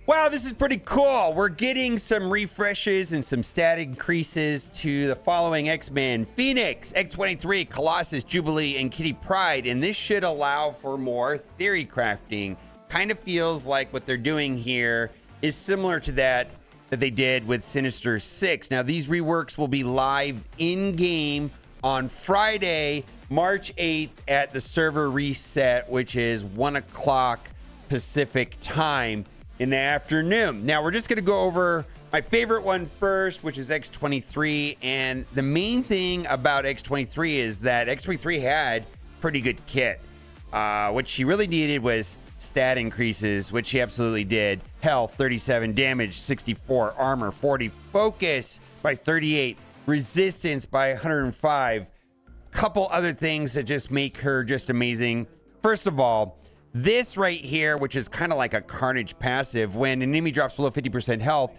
Wow, this is pretty cool. We're getting some refreshes and some stat increases to the following X-Men: Phoenix, X-23, Colossus, Jubilee, and Kitty Pride. And this should allow for more theory crafting. Kind of feels like what they're doing here is similar to that they did with Sinister 6. Now, these reworks will be live in-game on Friday, March 8th at the server reset, which is 1 o'clock Pacific time in the afternoon. Now, we're just going to go over my favorite one first, which is X-23. And the main thing about X-23 is that X-23 had pretty good kit. What she really needed was stat increases, which she absolutely did. Health, 37, damage, 64, armor, 40, focus by 38, resistance by 105. Couple other things that just make her just amazing. First of all, this right here, which is kind of like a Carnage passive, when an enemy drops below 50% health,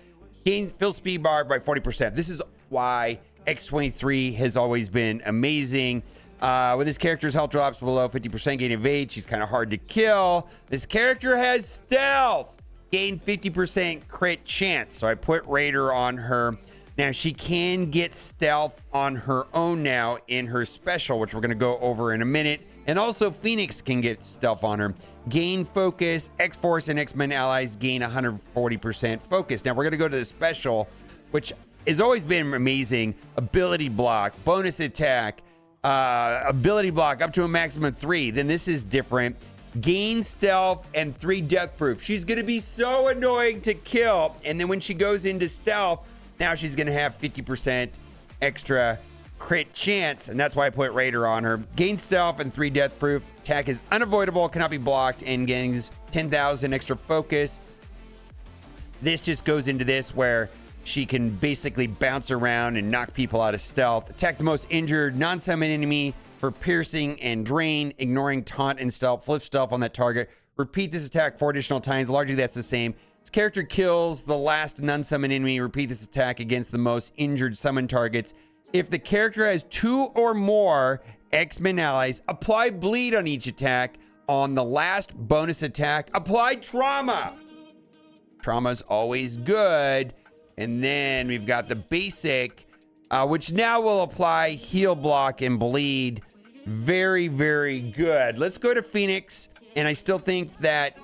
gain fill speed bar by 40%. This is why X-23 has always been amazing. When this character's health drops below 50%, gain evade, she's kind of hard to kill. This character has stealth, gain 50% crit chance. So I put Raider on her. Now she can get stealth on her own now in her special, which we're going to go over in a minute. And also Phoenix can get stealth on her. Gain focus, X-Force and X-Men allies gain 140% focus. Now we're going to go to the special, which has always been amazing. Ability block, bonus attack, ability block up to a maximum of 3. Then this is different. Gain stealth and 3 death proof. She's going to be so annoying to kill. And then when she goes into stealth, now she's going to have 50% extra crit chance, and that's why I put Raider on her. Gain stealth and 3 death proof. Attack is unavoidable, cannot be blocked, and gains 10,000 extra focus. This just goes into this where she can basically bounce around and knock people out of stealth. Attack the most injured non-summon enemy for piercing and drain, ignoring taunt and stealth. Flip stealth on that target. Repeat this attack 4 additional times. Largely that's the same. This character kills the last non-summon enemy. Repeat this attack against the most injured summon targets. If the character has 2 or more X-Men allies, apply bleed on each attack. On the last bonus attack, apply trauma. Trauma's always good. And then we've got the basic, which now will apply heal block and bleed. Very, very good. Let's go to Phoenix. And I still think that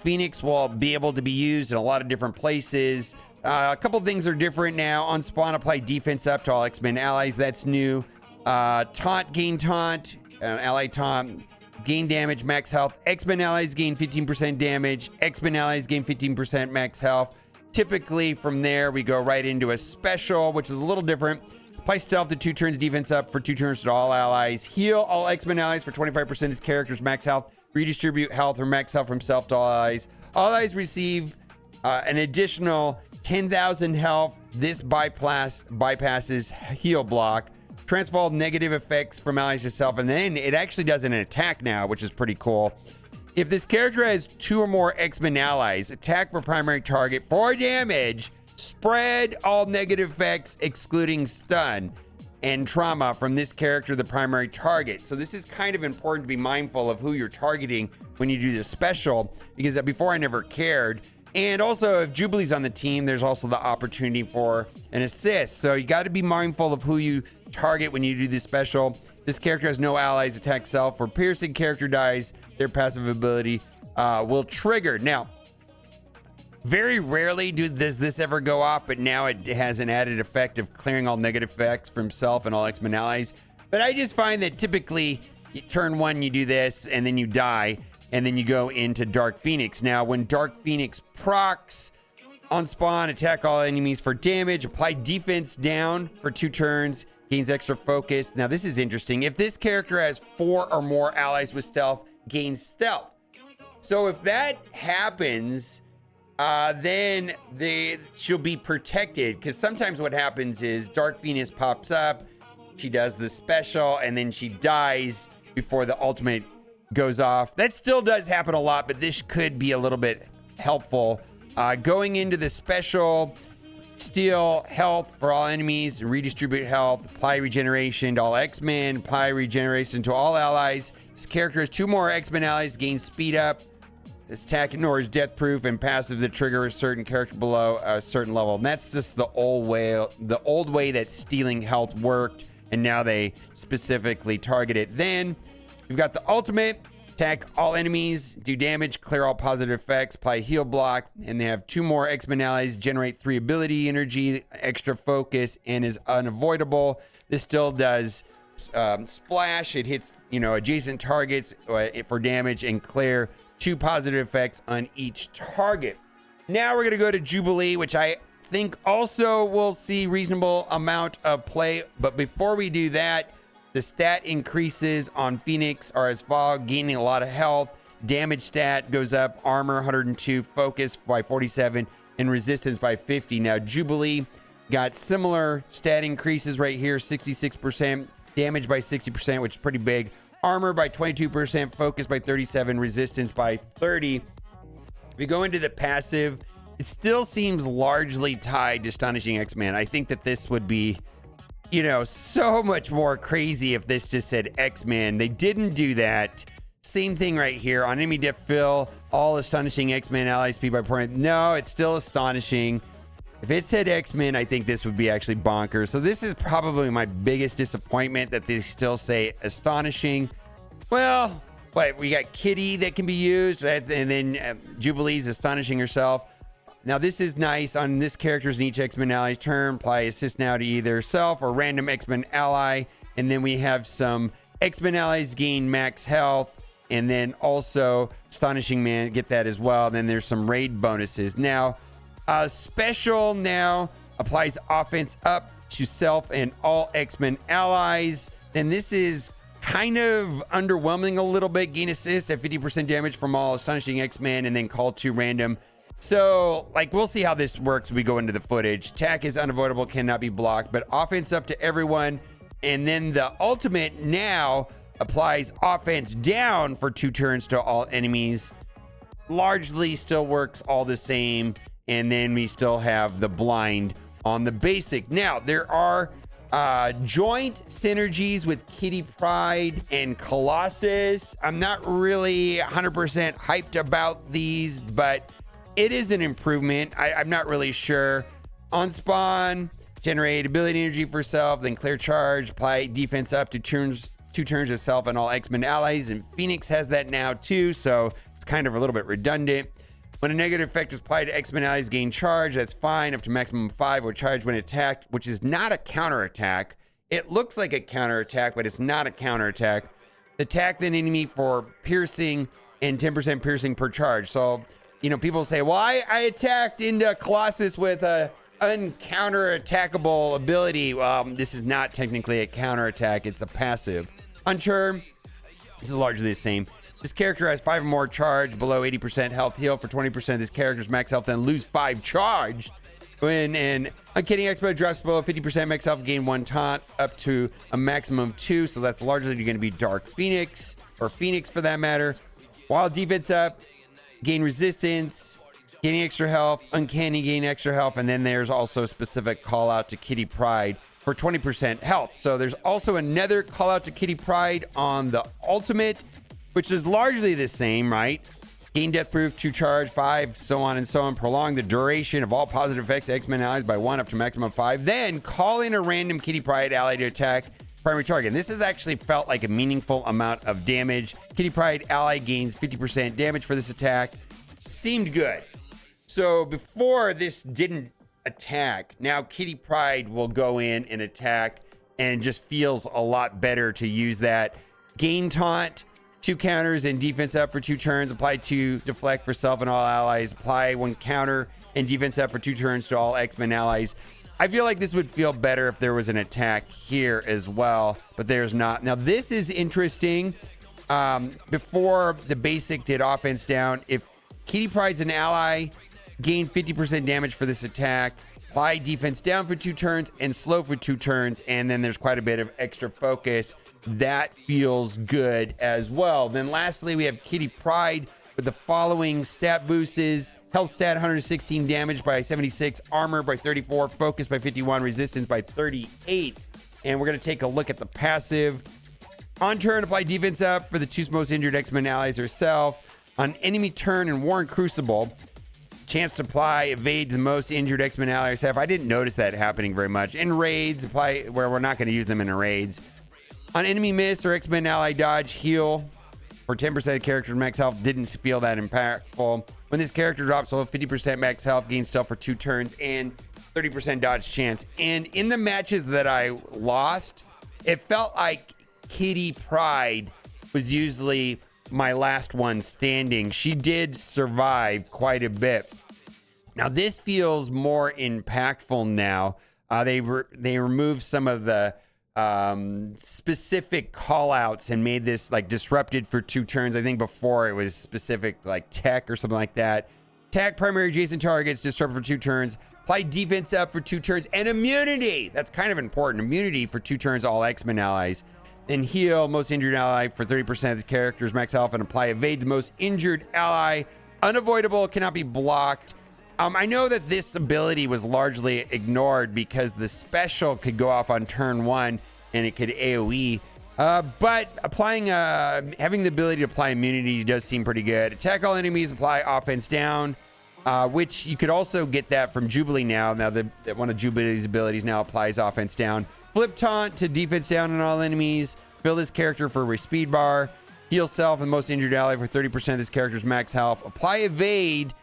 Phoenix will be able to be used in a lot of different places. A couple things are different now. On spawn, apply defense up to all X-Men allies. That's new. Taunt, gain taunt. Ally taunt, gain damage, max health. X-Men allies gain 15% damage. X-Men allies gain 15% max health. Typically, from there, we go right into a special, which is a little different. Apply stealth to 2 turns, defense up for 2 turns to all allies. Heal all X-Men allies for 25% of this character's max health. Redistribute health or max health from self to all allies. All allies receive an additional 10,000 health. This bypasses heal block. Transfer all negative effects from allies to self. And then it actually does an attack now, which is pretty cool. If this character has 2 or more X-Men allies, attack for primary target for damage. Spread all negative effects, excluding stun and trauma from this character, the primary target. So this is kind of important to be mindful of who you're targeting when you do this special, because before I never cared. And also, if Jubilee's on the team, there's also the opportunity for an assist. So you got to be mindful of who you target when you do this special. This character has no allies, attack self. Or piercing character dies, their passive ability will trigger. Now, very rarely does this ever go off, but now it has an added effect of clearing all negative effects from self and all X-Men allies. But I just find that typically, turn 1, you do this, and then you die. And then you go into Dark Phoenix. Now, when Dark Phoenix procs on spawn, attack all enemies for damage, apply defense down for 2 turns, gains extra focus. Now, this is interesting. If this character has 4 or more allies with stealth, gains stealth. So if that happens, then she'll be protected. Because sometimes what happens is Dark Phoenix pops up, she does the special, and then she dies before the ultimate goes off. That still does happen a lot, but this could be a little bit helpful. Going into the special, steal health for all enemies, redistribute health, apply regeneration to all X-Men, apply regeneration to all allies. This character has 2 more X-Men allies, gain speed up, This attack ignores death proof and passive that trigger a certain character below a certain level. And that's just the old way that stealing health worked, and now they specifically target it. Then you've got the ultimate. Attack all enemies, do damage, clear all positive effects, apply heal block, and they have 2 more X-Men allies, generate 3 ability energy, extra focus, and is unavoidable. This still does splash. It hits, adjacent targets for damage and clear 2 positive effects on each target. Now we're going to go to Jubilee, which I think also will see reasonable amount of play. But before we do that, the stat increases on Phoenix are as follows: gaining a lot of health, damage stat goes up, armor 102, focus by 47, and resistance by 50. Now, Jubilee got similar stat increases right here, 66%, damage by 60%, which is pretty big, armor by 22%, focus by 37, resistance by 30. If you go into the passive, it still seems largely tied to Astonishing X-Men. I think that this would be so much more crazy if this just said X-Men. They didn't do that. Same thing right here. On enemy def fill, all Astonishing X-Men allies speed by point. No, it's still Astonishing. If it said X-Men, I think this would be actually bonkers. So this is probably my biggest disappointment, that they still say Astonishing. Well, we got Kitty that can be used, right? And then Jubilee's Astonishing herself. Now, this is nice. On this character's and each X-Men ally's turn, apply assist now to either self or random X-Men ally. And then we have some X-Men allies gain max health. And then also Astonishing Man, get that as well. Then there's some raid bonuses. Now, special now applies offense up to self and all X-Men allies. Then this is kind of underwhelming a little bit. Gain assist at 50% damage from all Astonishing X-Men, and then call to random. So, we'll see how this works when we go into the footage. Attack is unavoidable, cannot be blocked, but offense up to everyone. And then the ultimate now applies offense down for 2 turns to all enemies. Largely still works all the same. And then we still have the blind on the basic. Now, there are joint synergies with Kitty Pride and Colossus. I'm not really 100% hyped about these, but it is an improvement. I'm not really sure. On spawn, generate ability energy for self, then clear charge, apply defense up to 2 turns of self and all X-Men allies. And Phoenix has that now too, so it's kind of a little bit redundant. When a negative effect is applied to X-Men allies, gain charge. That's fine, up to maximum 5, or charge when attacked, which is not a counterattack. It looks like a counterattack, but it's not a counterattack. Attack the enemy for piercing and 10% piercing per charge. So, people say, well, I attacked into Colossus with a uncounter-attackable ability. This is not technically a counterattack. It's a passive. On turn, this is largely the same. This character has 5 or more charge, below 80% health heal for 20% of this character's max health, then lose 5 charge. When an Uncanny X-Men drops below 50% max health, gain 1 taunt up to a maximum of 2. So that's largely going to be Dark Phoenix, or Phoenix for that matter. While defense up, gain resistance, gaining extra health, Uncanny gain extra health, and then there's also a specific call out to Kitty Pride for 20% health. So there's also another call out to Kitty Pride on the ultimate, which is largely the same, right? Gain death proof, 2 charge, 5, so on and so on. Prolong the duration of all positive effects X-Men allies by 1 up to maximum 5. Then call in a random Kitty Pride ally to attack primary target. And this has actually felt like a meaningful amount of damage. Kitty Pride ally gains 50% damage for this attack. Seemed good. So before this didn't attack, now Kitty Pride will go in and attack, and just feels a lot better to use that. Gain taunt, 2 counters and defense up for 2 turns. Apply 2 deflect for self and all allies. Apply 1 counter and defense up for 2 turns to all X-Men allies. I feel like this would feel better if there was an attack here as well, but there's not. Now, this is interesting. Before the basic did offense down, if Kitty Pride's an ally, gain 50% damage for this attack. Apply defense down for 2 turns and slow for 2 turns, and then there's quite a bit of extra focus. That feels good as well. Then lastly, we have Kitty Pride with the following stat boosts: health stat 116, damage by 76, armor by 34, focus by 51, resistance by 38. And we're going to take a look at the passive. On turn, apply defense up for the 2 most injured X-Men allies herself. On enemy turn in War and Crucible, chance to apply evade to the most injured X-Men ally SF. I didn't notice that happening very much. In raids, apply where we're not going to use them in the raids. On enemy miss or X-Men ally dodge, heal for 10% of character's max health. Didn't feel that impactful. When this character drops below 50% max health, gain stealth for 2 turns and 30% dodge chance. And in the matches that I lost, it felt like Kitty Pride was usually my last one standing. She did survive quite a bit. Now this feels more impactful now. They removed some of the specific call outs and made this like disrupted for 2 turns. I think before it was specific like tech or something like that. Attack primary adjacent targets, disrupted for 2 turns. Apply defense up for 2 turns and immunity. That's kind of important. Immunity for 2 turns, all X-Men allies. Then heal most injured ally for 30% of the character's max health and apply evade the most injured ally. Unavoidable, cannot be blocked. I know that this ability was largely ignored because the special could go off on turn 1 and it could AoE. But applying, having the ability to apply immunity does seem pretty good. Attack all enemies, apply offense down, which you could also get that from Jubilee now. Now, one of Jubilee's abilities now applies offense down. Flip taunt to defense down on all enemies. Fill this character for a speed bar. Heal self and most injured ally for 30% of this character's max health. Apply evade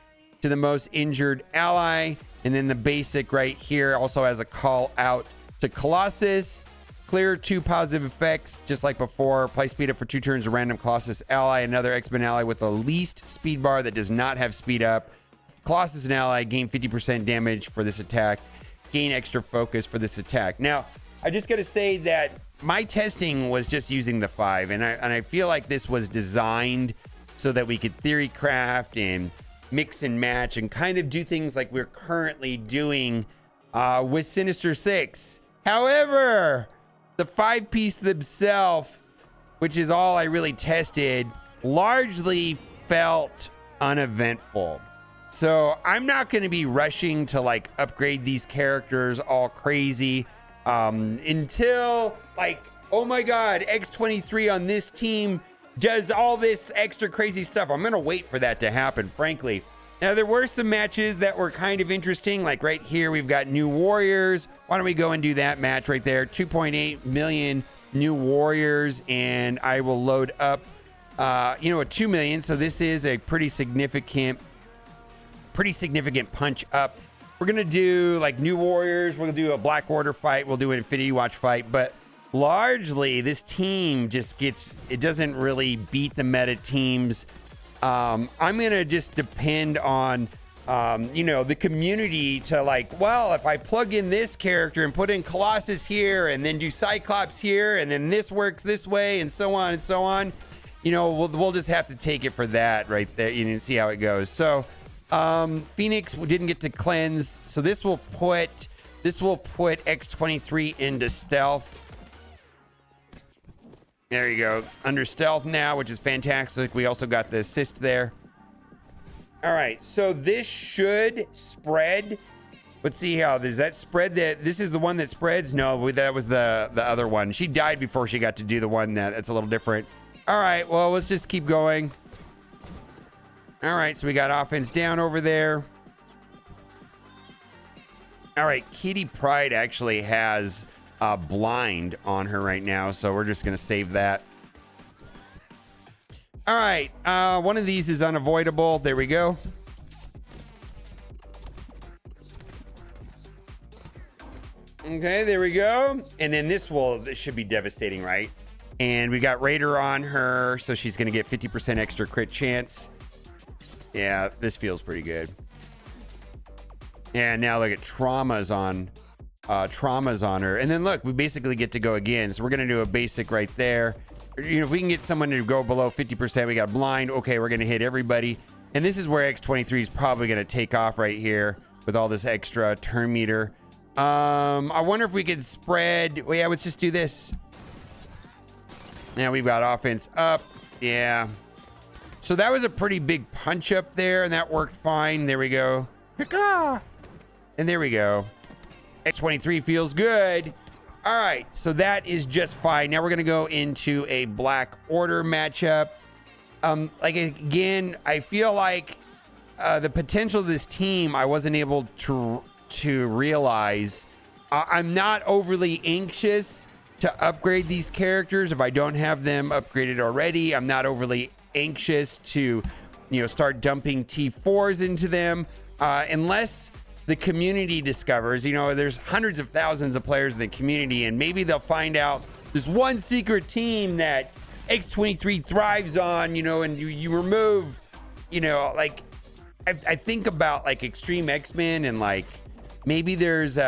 to the most injured ally. And then the basic right here also has a call out to Colossus. Clear 2 positive effects, just like before. Apply speed up for 2 turns to random Colossus ally. Another X-Men ally with the least speed bar that does not have speed up. Colossus and ally gain 50% damage for this attack. Gain extra focus for this attack. Now, I just got to say that my testing was just using the 5, and I feel like this was designed so that we could theory craft and mix and match and kind of do things like we're currently doing with Sinister 6. However, the 5-piece themselves, which is all I really tested, largely felt uneventful. So I'm not going to be rushing to like upgrade these characters all crazy until like, oh my God, X-23 on this team does all this extra crazy stuff. I'm going to wait for that to happen, frankly. Now, there were some matches that were kind of interesting. Like right here, we've got New Warriors. Why don't we go and do that match right there? 2.8 million New Warriors, and I will load up, a 2 million. So this is a pretty significant punch up. We're going to do like New Warriors. We're going to do a Black Order fight. We'll do an Infinity Watch fight. But largely, this team just it doesn't really beat the meta teams. I'm going to just depend on, the community to like, well, if I plug in this character and put in Colossus here and then do Cyclops here and then this works this way and so on and so on, we'll just have to take it for that right there. You can see how it goes. So, Phoenix didn't get to cleanse, so this will put X-23 into stealth. There you go, under stealth now, which is fantastic. We also got the assist there. All right, so this should spread. Let's see how does that spread. This is the one that spreads. No, that was the other one. She died before she got to do the one that's a little different. All right, well, let's just keep going. All right, so we got offense down over there. All right, Kitty Pride actually has blind on her right now, so we're just going to save that. All right, one of these is unavoidable. There we go. Okay, there we go. And then this should be devastating, right? And we got Raider on her, so she's going to get 50% extra crit chance. Yeah, this feels pretty good. And now look at traumas on her. And then look, we basically get to go again. So we're going to do a basic right there. If we can get someone to go below 50%, we got blind. Okay, we're going to hit everybody. And this is where X-23 is probably going to take off right here with all this extra turn meter. I wonder if we could spread. Well, yeah, let's just do this. Now we've got offense up. Yeah. So that was a pretty big punch up there, and that worked fine. There we go. And there we go. X-23 feels good. All right, so that is just fine. Now we're going to go into a Black Order matchup. Like, again, I feel like the potential of this team I wasn't able to realize. I'm not overly anxious to upgrade these characters if I don't have them upgraded already. I'm not overly anxious to, start dumping T4s into them unless the community discovers, there's hundreds of thousands of players in the community, and maybe they'll find out there's one secret team that X-23 thrives on, and you remove, like, I think about like Extreme X-Men, and like maybe there's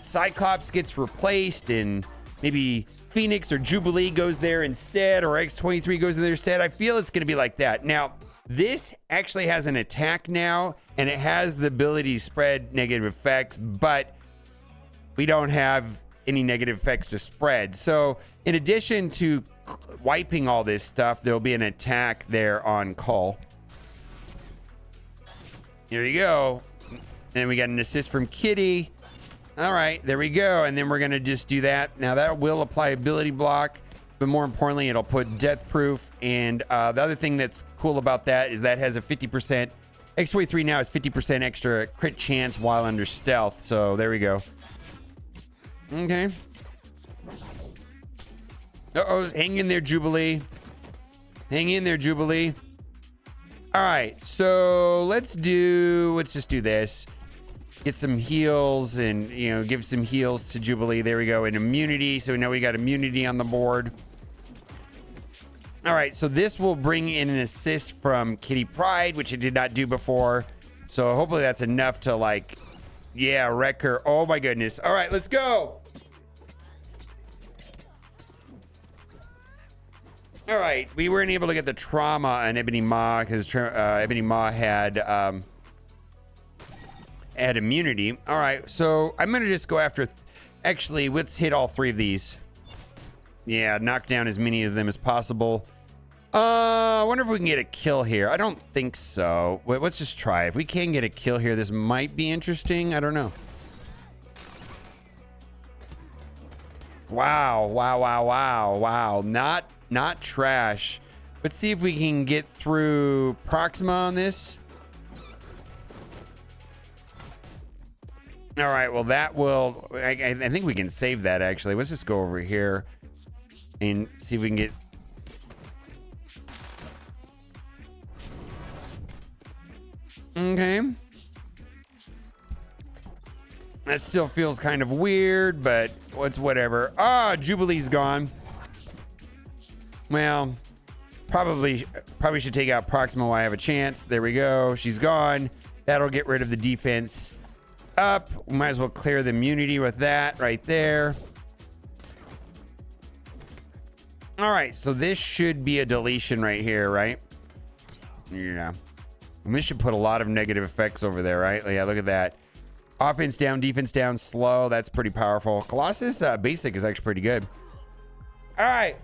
Cyclops gets replaced and maybe Phoenix or Jubilee goes there instead, or X-23 goes there instead. I feel it's going to be like that. Now, this actually has an attack now, and it has the ability to spread negative effects, but we don't have any negative effects to spread. So in addition to wiping all this stuff, there'll be an attack there on Call. Here you go. And we got an assist from Kitty. All right, there we go. And then we're going to just do that. Now that will apply ability block, but more importantly, it'll put death proof. And the other thing that's cool about that is that has a 50%. X-23 now has 50% extra crit chance while under stealth. So there we go. Okay. Uh-oh, hang in there, Jubilee. Hang in there, Jubilee. All right, so let's just do this. Get some heals and, give some heals to Jubilee. There we go. And immunity. So now we got immunity on the board. All right, so this will bring in an assist from Kitty Pride, which it did not do before. So hopefully that's enough to, like, wreck her. Oh, my goodness. All right, let's go. All right, we weren't able to get the trauma on Ebony Maw because Ebony Maw had immunity. All right, so I'm gonna just go after. Actually, let's hit all three of these. Yeah, knock down as many of them as possible. I wonder if we can get a kill here. I don't think so. Wait, let's just try. If we can get a kill here, this might be interesting. I don't know. Wow, wow, wow, wow, wow. Not trash. Let's see if we can get through Proxima on this. All right, well, that will... I think we can save that, actually. Let's just go over here and see if we can get... Okay. That still feels kind of weird, but whatever. Ah, Jubilee's gone. Well, probably should take out Proxima while I have a chance. There we go. She's gone. That'll get rid of the defense up. We might as well clear the immunity with that right there. All right, so this should be a deletion right here, right? Yeah. And this should put a lot of negative effects over there, right? Yeah, look at that. Offense down, defense down, slow. That's pretty powerful. Colossus basic is actually pretty good. All right.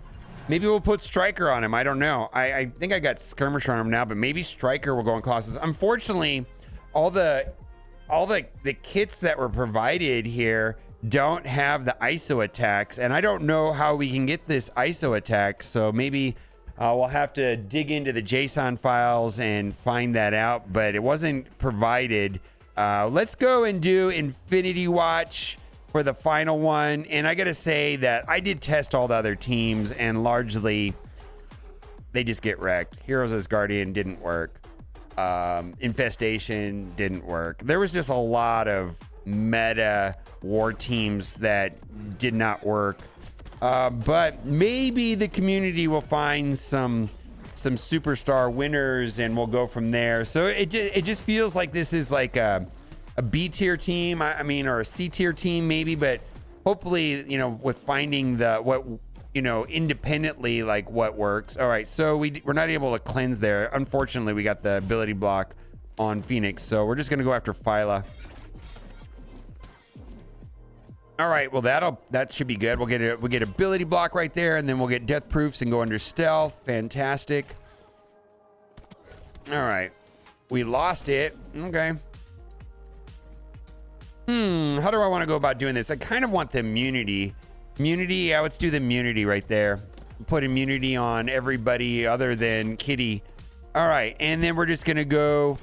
Maybe we'll put Striker on him. I don't know. I think I got Skirmisher on him now, but maybe Striker will go on Colossus. Unfortunately, all the kits that were provided here don't have the ISO attacks, and I don't know how we can get this ISO attack. So maybe we'll have to dig into the JSON files and find that out, but it wasn't provided. Let's go and do Infinity Watch for the final one. And I gotta say that I did test all the other teams, and largely they just get wrecked. Heroes as Guardian didn't work. Infestation didn't work. There was just a lot of meta war teams that did not work. But maybe the community will find some superstar winners, and we'll go from there. So it just feels like this is like a B tier team, I mean, or a C tier team maybe, but hopefully, with finding independently, like what works. All right, so we're not able to cleanse there. Unfortunately, we got the ability block on Phoenix, so we're just gonna go after Phyla. All right, well, that should be good. We'll get ability block right there, and then we'll get death proofs and go under stealth. Fantastic. All right, we lost it. Okay. How do I want to go about doing this? I kind of want the immunity. Immunity, yeah, let's do the immunity right there. put immunity on everybody other than Kitty. All right, and then we're just gonna go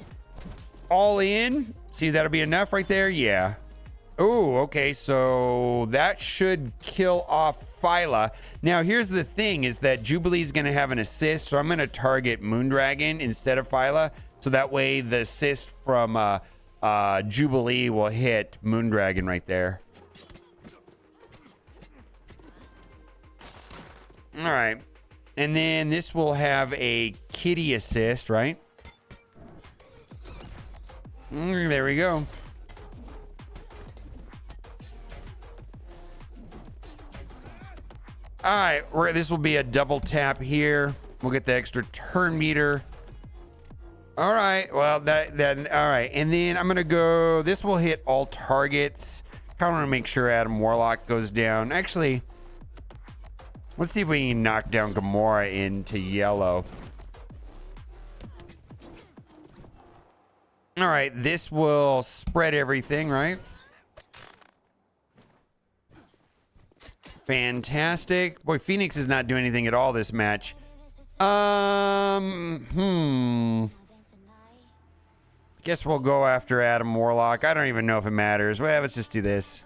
all in. See, that'll be enough right there. Yeah. Oh, okay, so that should kill off Phyla. Now, here's the thing, is that Jubilee's gonna have an assist, so I'm gonna target Moondragon instead of Phyla, so that way the assist from Jubilee will hit Moondragon right there. All right, and then this will have a Kitty assist, right? There we go. All right, this will be a double tap here. We'll get the extra turn meter. All right, well, all right. And then I'm gonna go, this will hit all targets. Kind of wanna make sure Adam Warlock goes down. Actually, let's see if we can knock down Gamora into yellow. All right, this will spread everything, right? Fantastic. Boy, Phoenix is not doing anything at all this match. Guess we'll go after Adam Warlock. I don't even know if it matters. Well, let's just do this.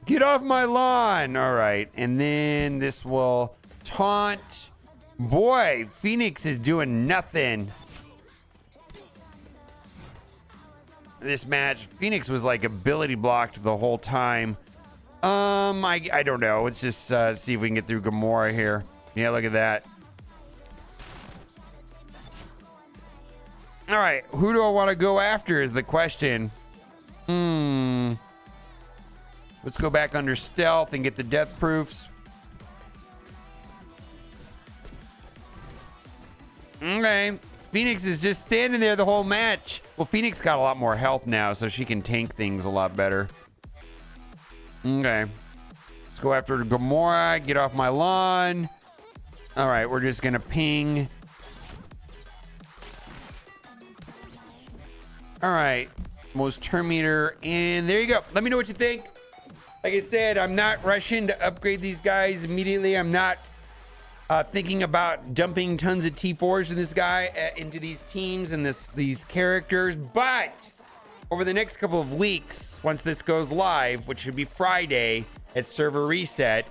Get off my lawn. All right, and then this will taunt. Boy, Phoenix is doing nothing. This match, Phoenix was like ability blocked the whole time. I don't know. Let's just see if we can get through Gamora here. Yeah, look at that. All right, who do I want to go after is the question. Let's go back under stealth and get the death proofs. Okay, Phoenix is just standing there the whole match. Well, Phoenix got a lot more health now, so she can tank things a lot better. Okay, let's go after Gamora. Get off my lawn. All right, we're just gonna ping. All right, most turn meter, and there you go. Let me know what you think. Like I said, I'm not rushing to upgrade these guys immediately. I'm not thinking about dumping tons of T4s in this guy, into these teams and these characters, but over the next couple of weeks, once this goes live, which should be Friday at server reset,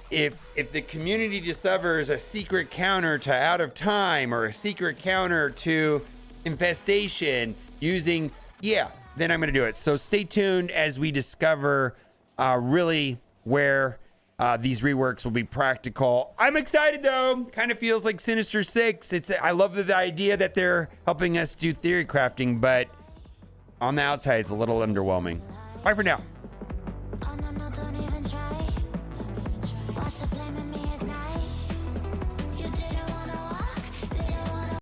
if the community discovers a secret counter to Out of Time or a secret counter to Infestation using, then I'm gonna do it. So stay tuned as we discover really where these reworks will be practical. I'm excited though. Kind of feels like Sinister Six. I love the idea that they're helping us do theory crafting, but on the outside, it's a little underwhelming. Bye for now.